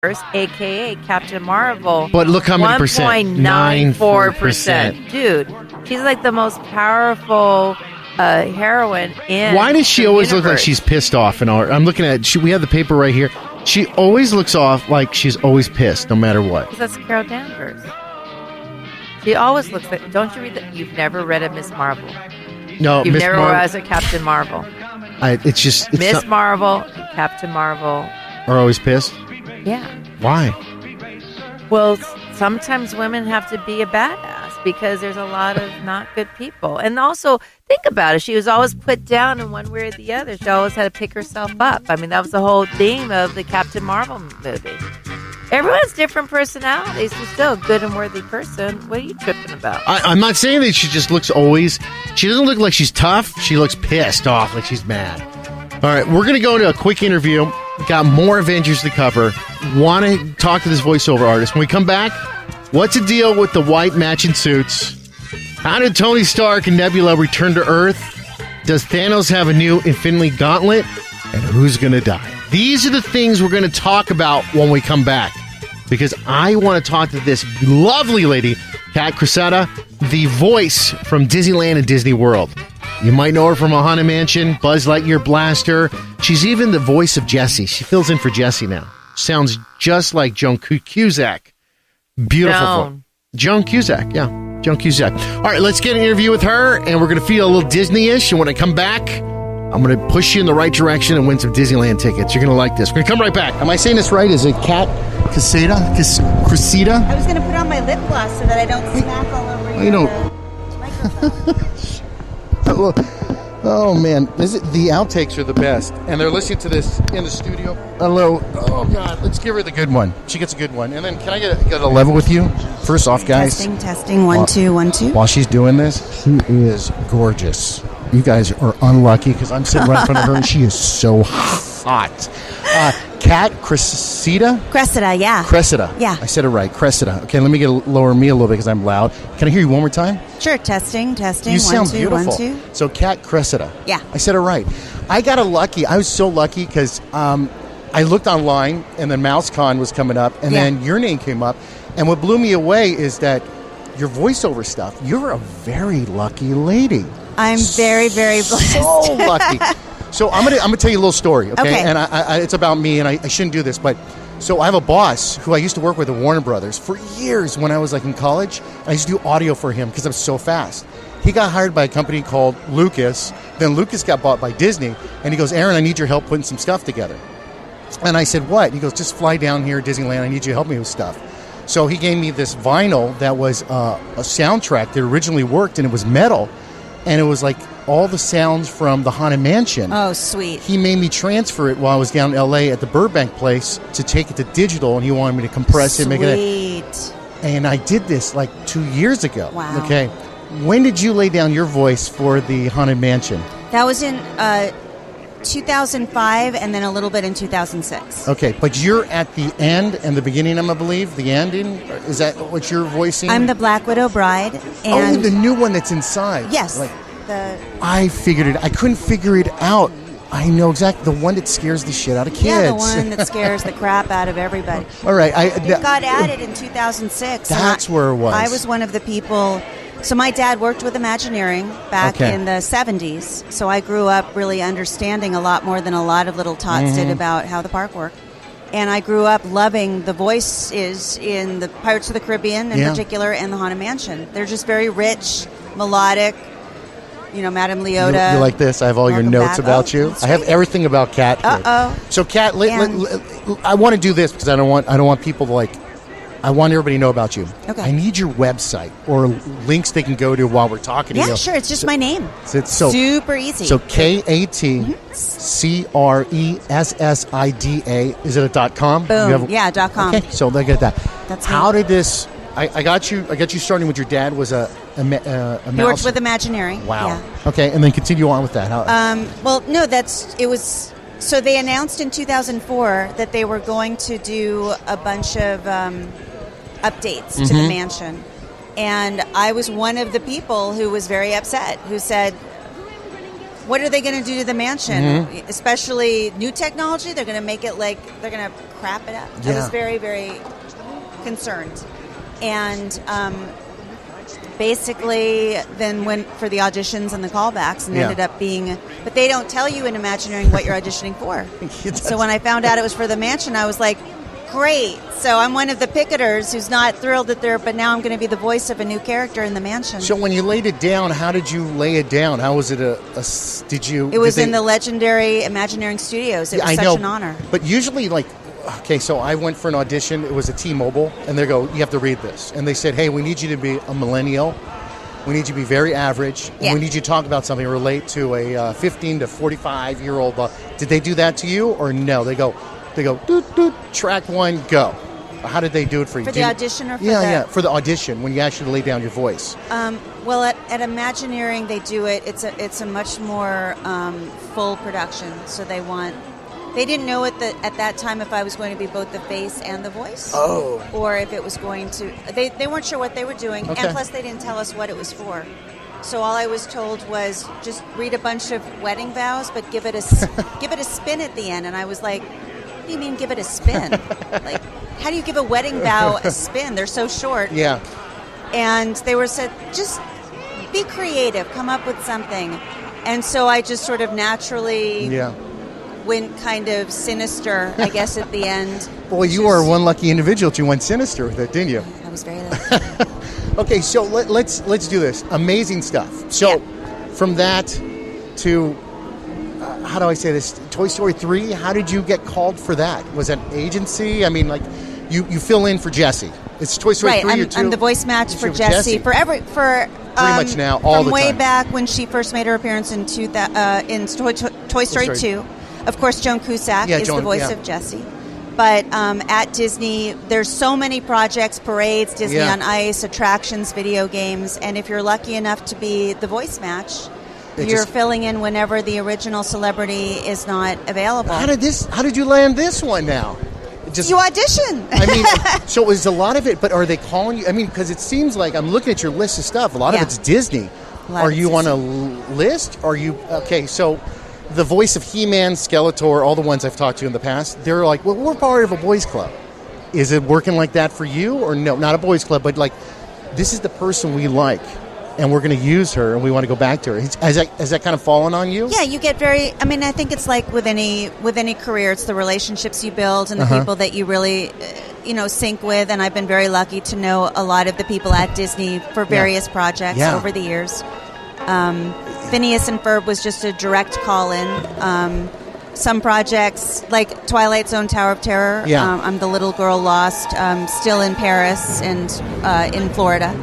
a.k.a. Captain Marvel. But look how many percent? 1.94%. Dude, she's like the most powerful heroine in Why does she the always look like universe. she's pissed off? I'm looking at we have the paper right here. She always looks off like she's always pissed, no matter what. Because that's Carol Danvers. She always looks like... Don't you read that? You've never read a Miss Marvel. No, You've Miss never Marvel. read a Captain Marvel. It's Miss not, Marvel and Captain Marvel. are always pissed. Yeah. Why? Well, sometimes women have to be a badass because there's a lot of not good people. And also, think about it. She was always put down in one way or the other. She always had to pick herself up. I mean, that was the whole theme of the Captain Marvel movie. Everyone has different personalities. She's still a good and worthy person. What are you tripping about? I'm not saying that she just looks always... She doesn't look like she's tough. She looks pissed off, like she's mad. All right, we're going to go to a quick interview. Got more Avengers to cover. Want to talk to this voiceover artist. When we come back, what's the deal with the white matching suits? How did Tony Stark and Nebula return to Earth? Does Thanos have a new Infinity Gauntlet? And who's going to die? These are the things we're going to talk about when we come back. Because I want to talk to this lovely lady, Kat Cressida, the voice from Disneyland and Disney World. You might know her from a Haunted Mansion, Buzz Lightyear Blaster. She's even the voice of Jessie. She fills in for Jessie now. Sounds just like Joan Cusack. Beautiful. Joan Cusack, yeah. Joan Cusack. All right, let's get an interview with her, and we're going to feel a little Disney-ish. And when I come back, I'm going to push you in the right direction and win some Disneyland tickets. You're going to like this. We're going to come right back. Am I saying this right? Is it Kat Cressida? Cressida? I was going to put on my lip gloss so that I don't smack all over You know. microphone. Oh, man. The outtakes are the best. And they're listening to this in the studio. Hello. Oh, God. Let's give her the good one. She gets a good one. And then can I get a level with you? First off, guys. Testing. 1, 2, 1, 2. While she's doing this, she is gorgeous. You guys are unlucky because I'm sitting right in front of her and she is so hot. Kat Cressida? Cressida, yeah. Cressida. Yeah. I said it right. Cressida. Okay, let me lower me a little bit because I'm loud. Can I hear you one more time? Sure, testing. You 1, sound 2, beautiful. 1, 2. So, Kat Cressida. Yeah. I said it right. I got lucky. I was so lucky because I looked online and then MouseCon was coming up and then your name came up. And what blew me away is that your voiceover stuff, you're a very lucky lady. I'm very, very blessed. So lucky. So I'm gonna tell you a little story, okay? Okay. And I it's about me, and I shouldn't do this, but so I have a boss who I used to work with at Warner Brothers for years when I was like in college. I used to do audio for him because I'm so fast. He got hired by a company called Lucas. Then Lucas got bought by Disney, and he goes, "Aaron, I need your help putting some stuff together." And I said, "What?" He goes, "Just fly down here, Disneyland. I need you to help me with stuff." So he gave me this vinyl that was a soundtrack that originally worked, and it was metal. And it was like all the sounds from the Haunted Mansion. Oh, sweet. He made me transfer it while I was down in L.A. at the Burbank place to take it to digital, and he wanted me to compress it, make it. Sweet. And I did this like 2 years ago. Wow. Okay. When did you lay down your voice for the Haunted Mansion? That was in 2005 and then a little bit in 2006. Okay, but you're at the end and the beginning, I believe. The ending? Is that what you're voicing? I'm the Black Widow bride. And the new one that's inside. yes. Like, I figured it. I couldn't figure it out. I know exactly. The one that scares the shit out of kids. Yeah, the one that scares the crap out of everybody. All right. It got added in 2006. That's where it was. I was one of the people. So my dad worked with Imagineering back Okay. in the 70s. So I grew up really understanding a lot more than a lot of little tots did about how the park worked. And I grew up loving the voices in the Pirates of the Caribbean in particular and the Haunted Mansion. They're just very rich, melodic. You know, Madame Leota. You like this? I have all your Welcome notes back. about Oh, you. that's I have sweet. everything about Kat. here. Uh-oh. So, Kat, And- I want to do this because I don't want people to like. I want everybody to know about you. Okay. I need your website or links they can go to while we're talking to you. Yeah, sure. It's just my name. So Super easy. So KATCRESSIDA. Is it a .com? Boom. Yeah, .com. Okay, so they get that. That's How me. did this? I got you starting with your dad was a He mouse. worked with Imagineering. Wow. Yeah. Okay, and then continue on with that. How, Well, no, it was. So they announced in 2004 that they were going to do a bunch of updates to the mansion, and I was one of the people who was very upset. Who said, what are they going to do to the mansion? Especially new technology, they're going to make it like they're going to crap it up. I was very, very concerned. And basically then went for the auditions and the callbacks and ended up being, but they don't tell you in Imagineering what you're auditioning for. So when I found out it was for the mansion, I was like, great. So I'm one of the picketers who's not thrilled that but now I'm going to be the voice of a new character in the mansion. So when you laid it down, how did you lay it down? How was it It was in the legendary Imagineering Studios. It was such an honor. But usually, like, okay, so I went for an audition. It was a T-Mobile, and they go, you have to read this. And they said, hey, we need you to be a millennial. We need you to be very average. And we need you to talk about something relate to a 15 to 45-year-old. Did they do that to you, or no? They go, doot, doot, track one, go. How did they do it for you? For the audition or for for the audition, when you actually lay down your voice. Well, at Imagineering, they do it. It's a much more full production. So they didn't know at that time if I was going to be both the face and the voice. Oh. Or if it was going to... They weren't sure what they were doing. Okay. And plus, they didn't tell us what it was for. So all I was told was just read a bunch of wedding vows, but give it a spin at the end. And I was like, what do you mean give it a spin? Like, how do you give a wedding vow a spin? They're so short. Yeah. And they said, just be creative. Come up with something. And so I just sort of naturally... went kind of sinister, I guess, at the end. Boy, you are one lucky individual that you went sinister with it, didn't you? I was very lucky. Okay, so let's do this. Amazing stuff. So from that to, how do I say this, Toy Story 3, how did you get called for that? Was that an agency? I mean, like, you fill in for Jessie. It's Toy Story 3 or 2? I'm the voice match for Jessie. Pretty much now, all the time. From way back when she first made her appearance in Toy Story 2. Of course, Joan Cusack is the voice of Jessie. But at Disney, there's so many projects, parades, Disney on Ice, attractions, video games. And if you're lucky enough to be the voice match, you're filling in whenever the original celebrity is not available. How did you land this one now? You audition. I mean, so is a lot of it, but are they calling you? I mean, because it seems like I'm looking at your list of stuff. A lot of it's Disney. Are you on a list? Are you, okay, so... The voice of He-Man, Skeletor, all the ones I've talked to in the past, they're like, well, we're part of a boys club. Is it working like that for you? Or no, not a boys club, but like, this is the person we like, and we're going to use her, and we want to go back to her. Has that kind of fallen on you? Yeah, you get I mean, I think it's like with any career, it's the relationships you build and the people that you really, sync with. And I've been very lucky to know a lot of the people at Disney for various projects over the years. Phineas and Ferb was just a direct call-in. Some projects, like Twilight Zone Tower of Terror, I'm the little girl lost, still in Paris and in Florida.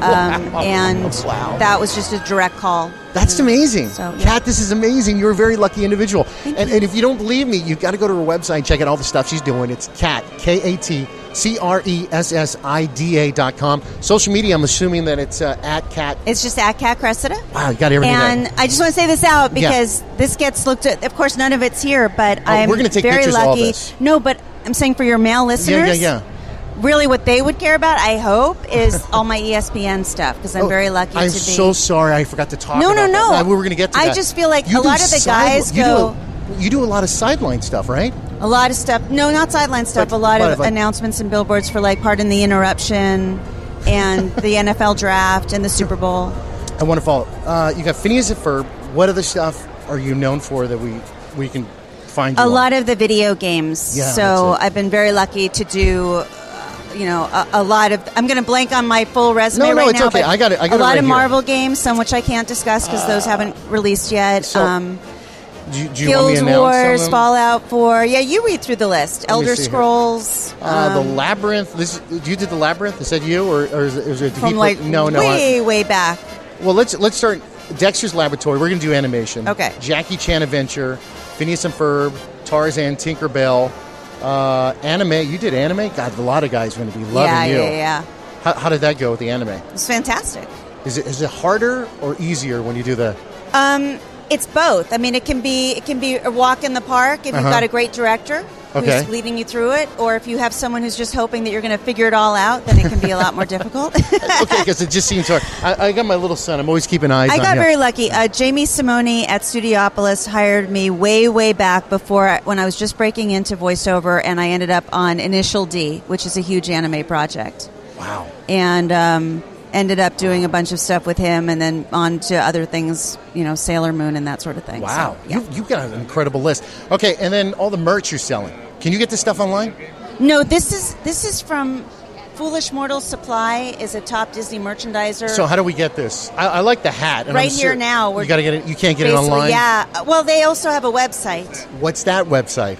And that was just a direct call. That's amazing. So, Kat, this is amazing. You're a very lucky individual. And if you don't believe me, you've got to go to her website and check out all the stuff she's doing. It's Kat, KatCressida.com. Social media, I'm assuming that it's at Kat. It's just at Kat Cressida. Wow, you got everything And there. I just want to say this out because this gets looked at. Of course, none of it's here, but I'm we're gonna take very pictures lucky. of all this. No, but I'm saying for your male listeners. Really, what they would care about, I hope, is all my ESPN stuff because I'm very lucky to be. I'm so sorry, I forgot to talk about No. that. We were going to get to that. I just feel like a lot of the guys go. You do a lot of sideline stuff, right? A lot of stuff. No, not sideline stuff. A lot of announcements and billboards for Pardon the Interruption and the NFL Draft and the Super Bowl. I want to follow. You got Phineas and Ferb. What other stuff are you known for that we can find you A lot of the video games. Yeah, so I've been very lucky to do... a lot of... I'm going to blank on my full resume right now. No, it's okay. I got it. A lot of Marvel games, some which I can't discuss because those haven't released yet. So, do you Guild want me to announce Wars, some of them? Fallout 4. Yeah, you read through the list. Elder Scrolls. The Labyrinth. You did the Labyrinth? Is that you? Or is it from No. way back. Well, let's start Dexter's Laboratory. We're going to do animation. Okay. Jackie Chan Adventure, Phineas and Ferb, Tarzan, Tinkerbell. Anime. You did anime? God, a lot of guys are going to be loving you. Yeah. How did that go with the anime? It's fantastic. Is it harder or easier when you do the... It's both. I mean, it can be a walk in the park if you've got a great director. Okay. who's leading you through it, or if you have someone who's just hoping that you're going to figure it all out, then it can be a lot more difficult. Okay, because it just seems hard. I got my little son. I'm always keeping eyes on him. I got very lucky. Jamie Simone at Studiopolis hired me way back when I was just breaking into voiceover, and I ended up on Initial D, which is a huge anime project. Wow. And ended up doing a bunch of stuff with him, and then on to other things, Sailor Moon and that sort of thing. Wow. So, yeah. You've got an incredible list. Okay, and then all the merch you're selling. Can you get this stuff online? No, this is from Foolish Mortal Supply, is a top Disney merchandiser. So how do we get this? I like the hat. And right here now. You got to get it. You can't get it online? Yeah. Well, they also have a website. What's that website?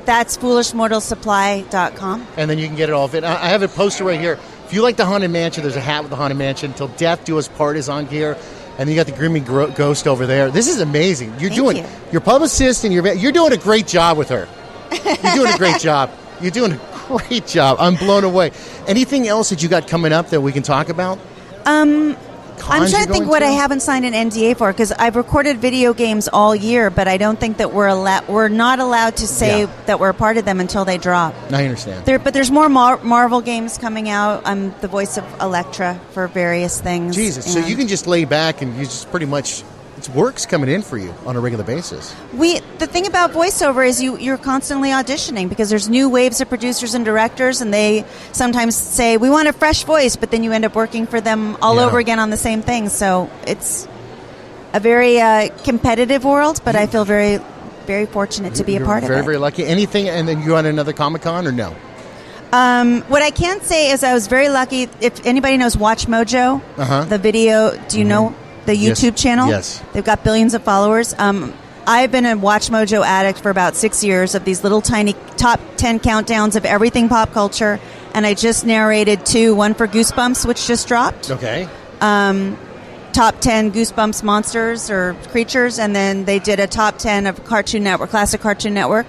That's foolishmortalsupply.com. And then you can get it all of it. I have it posted right here. If you like the Haunted Mansion, there's a hat with the Haunted Mansion. Till Death Do Us Part is on here. And then you got the Grimmy Ghost over there. This is amazing. Thank you. Your publicist and you're doing a great job with her. You're doing a great job. You're doing a great job. I'm blown away. Anything else that you got coming up that we can talk about? I'm trying to think what I haven't signed an NDA for, because I've recorded video games all year, but I don't think that we're not allowed to say that we're a part of them until they drop. I understand. But there's more Marvel games coming out. I'm the voice of Elektra for various things. Jesus, so you can just lay back and you just pretty much, it's work's coming in for you on a regular basis. The thing about voiceover is you're constantly auditioning, because there's new waves of producers and directors, and they sometimes say, we want a fresh voice, but then you end up working for them all over again on the same thing. So it's a very competitive world, but I feel very, very fortunate to be a part of it. Very, very lucky. Anything, and then you on another Comic-Con or no? What I can say is I was very lucky. If anybody knows Watch Mojo, the video, do you know the YouTube channel? Yes. They've got billions of followers. I've been a Watch Mojo addict for about 6 years, of these little tiny top 10 countdowns of everything pop culture, and I just narrated 2, one for Goosebumps, which just dropped. Okay. Top 10 Goosebumps monsters or creatures, and then they did a top 10 of Cartoon Network, classic Cartoon Network,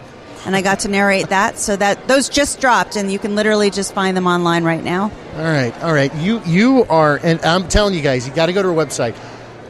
and I got to narrate that. So those just dropped, and you can literally just find them online right now. All right. You are, and I'm telling you guys, you got to go to her website.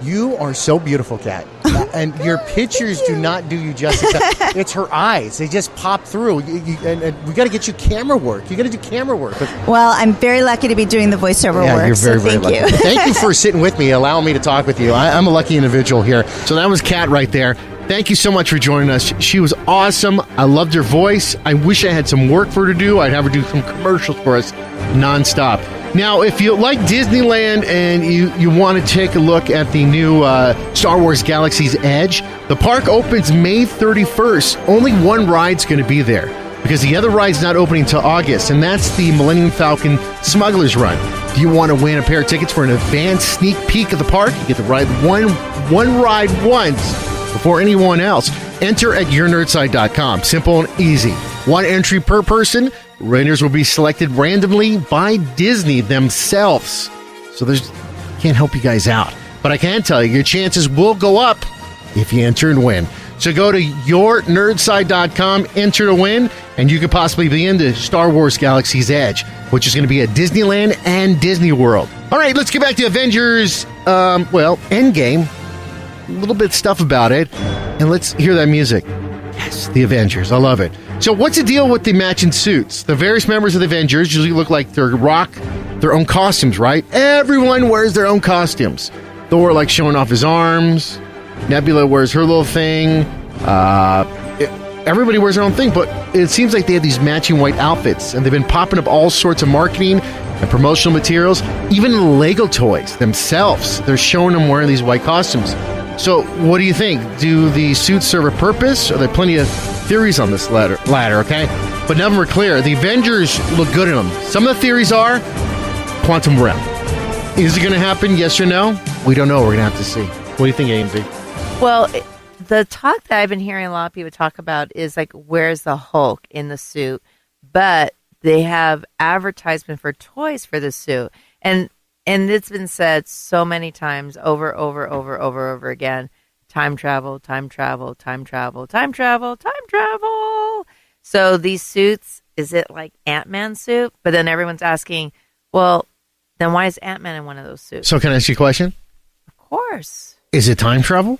You are so beautiful, Kat. And your pictures do not do you justice. It's her eyes. They just pop through. And we got to get you camera work. You got to do camera work. Well, I'm very lucky to be doing the voiceover work. You're very, very lucky. Thank you for sitting with me, allowing me to talk with you. I'm a lucky individual here. So that was Kat right there. Thank you so much for joining us. She was awesome. I loved her voice. I wish I had some work for her to do. I'd have her do some commercials for us nonstop. Now, if you like Disneyland and you want to take a look at the new Star Wars Galaxy's Edge, the park opens May 31st. Only one ride's going to be there, because the other ride's not opening until August, and that's the Millennium Falcon Smuggler's Run. If you want to win a pair of tickets for an advanced sneak peek of the park, you get to ride one ride once before anyone else. Enter at yournerdside.com. Simple and easy. One entry per person. Winners will be selected randomly by Disney themselves. So can't help you guys out. But I can tell you, your chances will go up if you enter and win. So go to yournerdside.com, enter to win, and you could possibly be in the Star Wars Galaxy's Edge, which is going to be at Disneyland and Disney World. All right, let's get back to Avengers, Endgame. A little bit of stuff about it, and let's hear that music. Yes, the Avengers. I love it. So what's the deal with the matching suits? The various members of the Avengers usually look like they rock their own costumes, right? Everyone wears their own costumes. Thor showing off his arms. Nebula wears her little thing. Everybody wears their own thing, but it seems like they have these matching white outfits, and they've been popping up all sorts of marketing and promotional materials. Even Lego toys themselves, they're showing them wearing these white costumes. So what do you think? Do the suits serve a purpose? Are there plenty of theories on this ladder, okay? But none of them are clear. The Avengers look good in them. Some of the theories are quantum realm. Is it going to happen, yes or no? We don't know. We're going to have to see. What do you think, AMZ? Well, the talk that I've been hearing a lot of people talk about is where's the Hulk in the suit? But they have advertisement for toys for the suit. And it's been said so many times over again. Time travel. So these suits, is it like Ant-Man's suit? But then everyone's asking, well, then why is Ant-Man in one of those suits? So can I ask you a question? Of course. Is it time travel?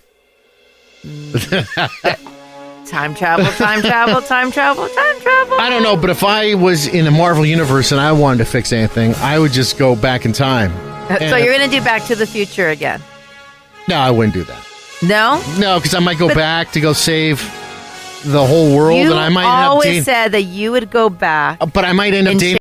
Time travel, time travel, time travel, time travel. I don't know, but if I was in the Marvel Universe and I wanted to fix anything, I would just go back in time. So you're going to do Back to the Future again? No, I wouldn't do that. No? No, because I might go back to go save the whole world, and I might end up always said that you would go back. but I might end up dating